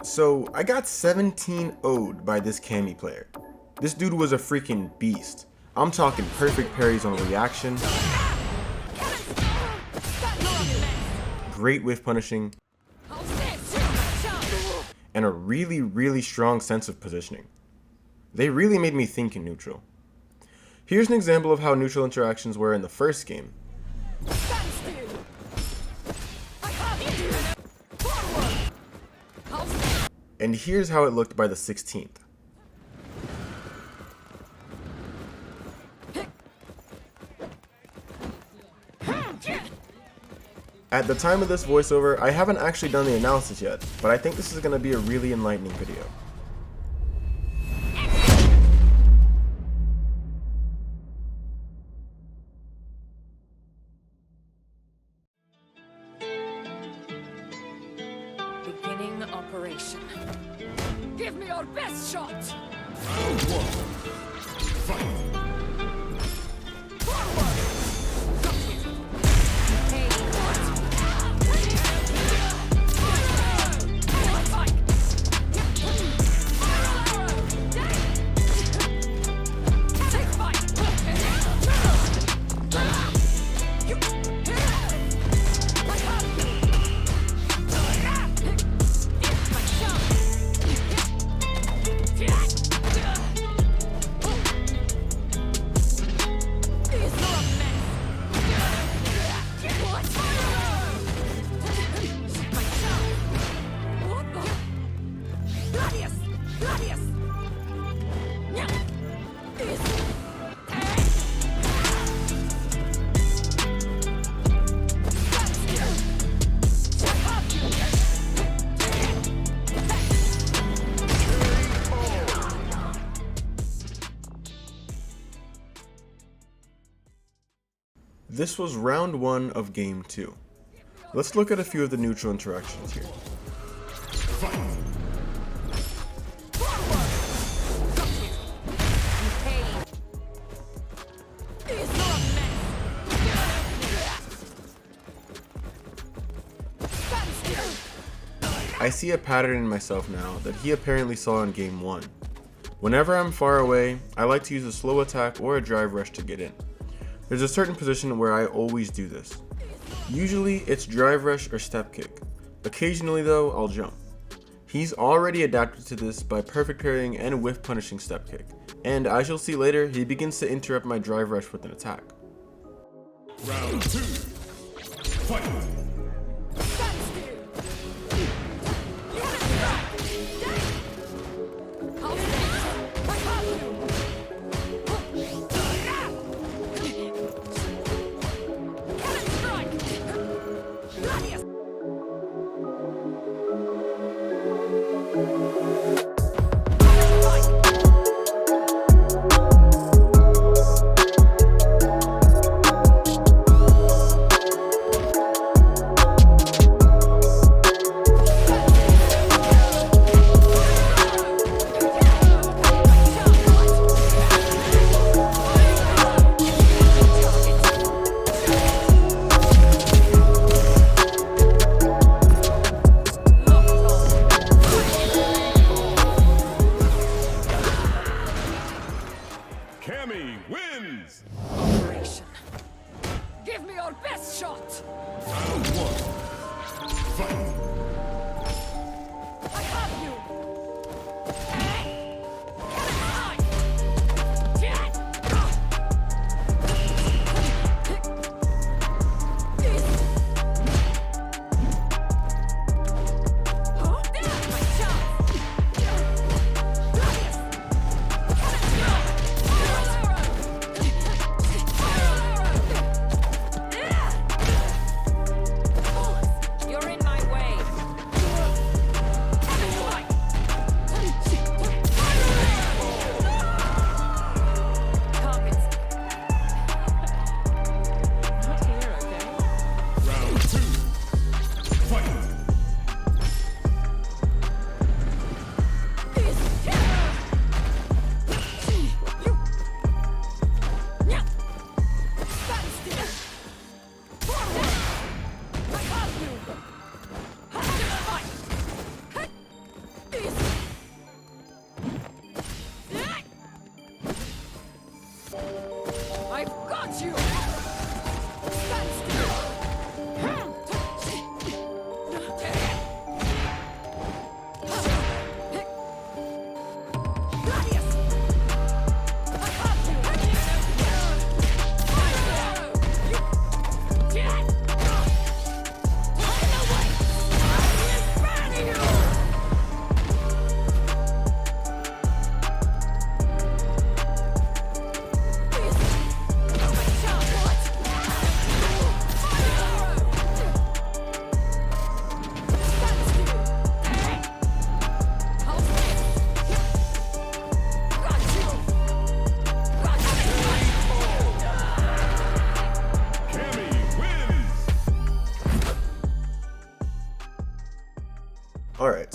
So I got 17 0'd by this Cammy player. This dude was a freaking beast. I'm talking perfect parries on reaction, great whiff punishing, and a really strong sense of positioning. They really made me think in neutral. Here's an example of how neutral interactions were in the first game. And here's how it looked by the 16th. At the time of this voiceover, I haven't actually done the analysis yet, but I think this is going to be a really enlightening video. Beginning operation. Give me your best shot! Round one. Fight! This was round 1 of game 2. Let's look at a few of the neutral interactions here. I see a pattern in myself now that he apparently saw in game 1. Whenever I'm far away, I like to use a slow attack or a drive rush to get in. There's a certain position where I always do this. Usually it's drive rush or step kick. Occasionally though, I'll jump. He's already adapted to this by perfect parrying and whiff punishing step kick, and as you'll see later, he begins to interrupt my drive rush with an attack. Round 2. Fight!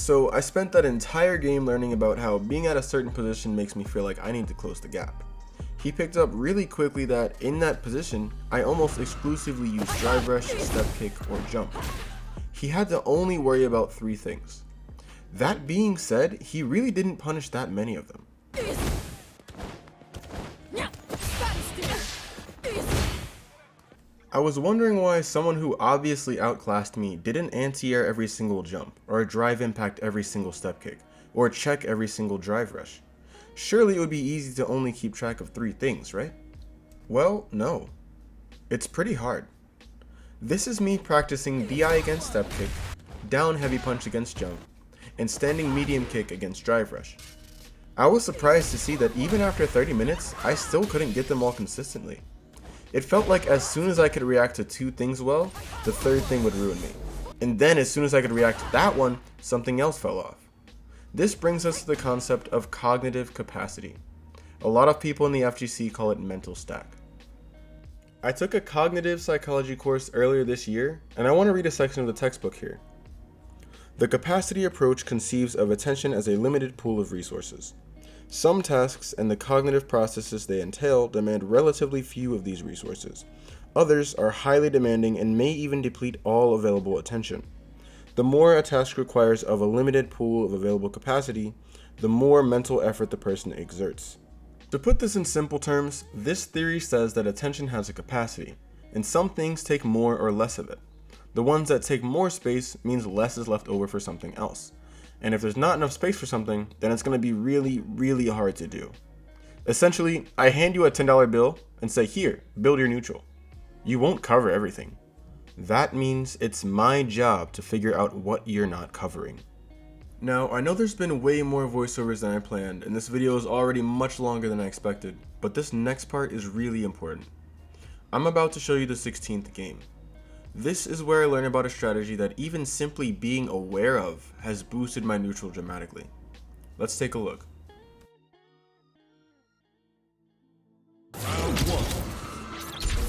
So I spent that entire game learning about how being at a certain position makes me feel like I need to close the gap. He picked up really quickly that in that position, I almost exclusively use drive rush, step kick, or jump. He had to only worry about 3 things. That being said, he really didn't punish that many of them. I was wondering why someone who obviously outclassed me didn't anti-air every single jump, or drive impact every single step kick, or check every single drive rush. Surely it would be easy to only keep track of 3 things, right? Well, no. It's pretty hard. This is me practicing DI against step kick, down heavy punch against jump, and standing medium kick against drive rush. I was surprised to see that even after 30 minutes, I still couldn't get them all consistently. It felt like as soon as I could react to 2 things well, the 3rd thing would ruin me. And then as soon as I could react to that one, something else fell off. This brings us to the concept of cognitive capacity. A lot of people in the FGC call it mental stack. I took a cognitive psychology course earlier this year, and I want to read a section of the textbook here. The capacity approach conceives of attention as a limited pool of resources. Some tasks and the cognitive processes they entail demand relatively few of these resources. Others are highly demanding and may even deplete all available attention. The more a task requires of a limited pool of available capacity, the more mental effort the person exerts. To put this in simple terms, this theory says that attention has a capacity, and some things take more or less of it. The ones that take more space means less is left over for something else. And if there's not enough space for something, then it's going to be really, really hard to do. Essentially, I hand you a $10 bill and say, here, build your neutral. You won't cover everything. That means it's my job to figure out what you're not covering. Now, I know there's been way more voiceovers than I planned, and this video is already much longer than I expected, but this next part is really important. I'm about to show you the 16th game. This is where I learn about a strategy that even simply being aware of has boosted my neutral dramatically. Let's take a look. Round 1.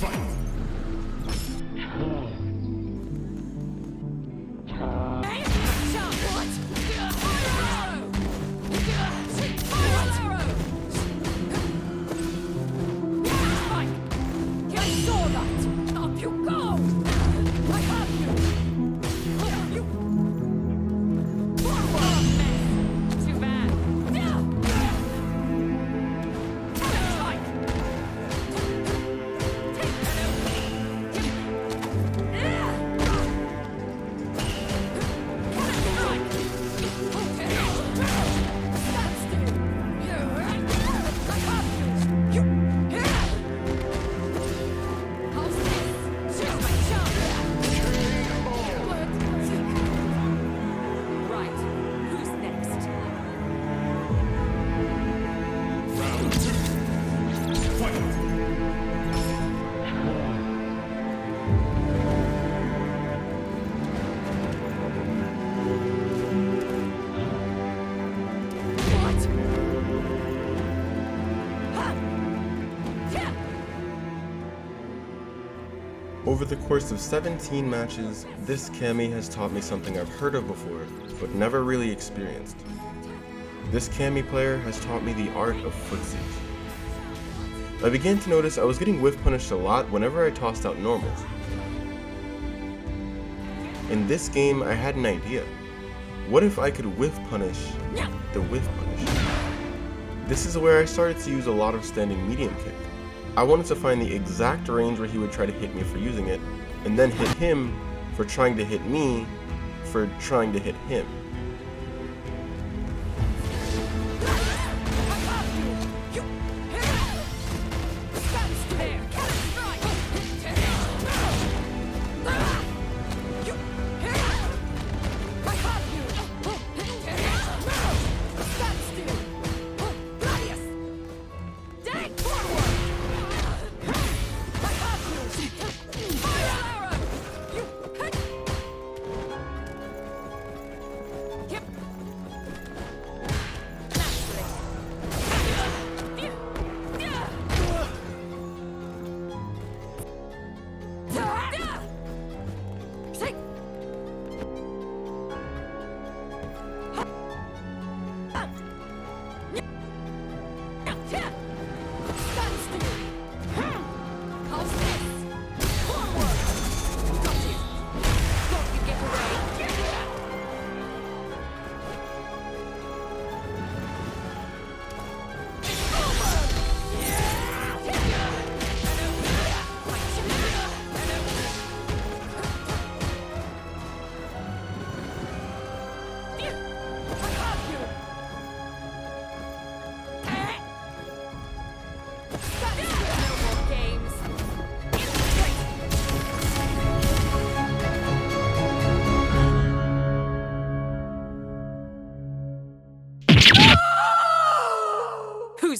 Fight. Over the course of 17 matches, this Cammy has taught me something I've heard of before, but never really experienced. This Cammy player has taught me the art of footsies. I began to notice I was getting whiff punished a lot whenever I tossed out normals. In this game, I had an idea. What if I could whiff punish the whiff punish? This is where I started to use a lot of standing medium kick. I wanted to find the exact range where he would try to hit me for using it, and then hit him for trying to hit me for trying to hit him.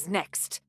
next.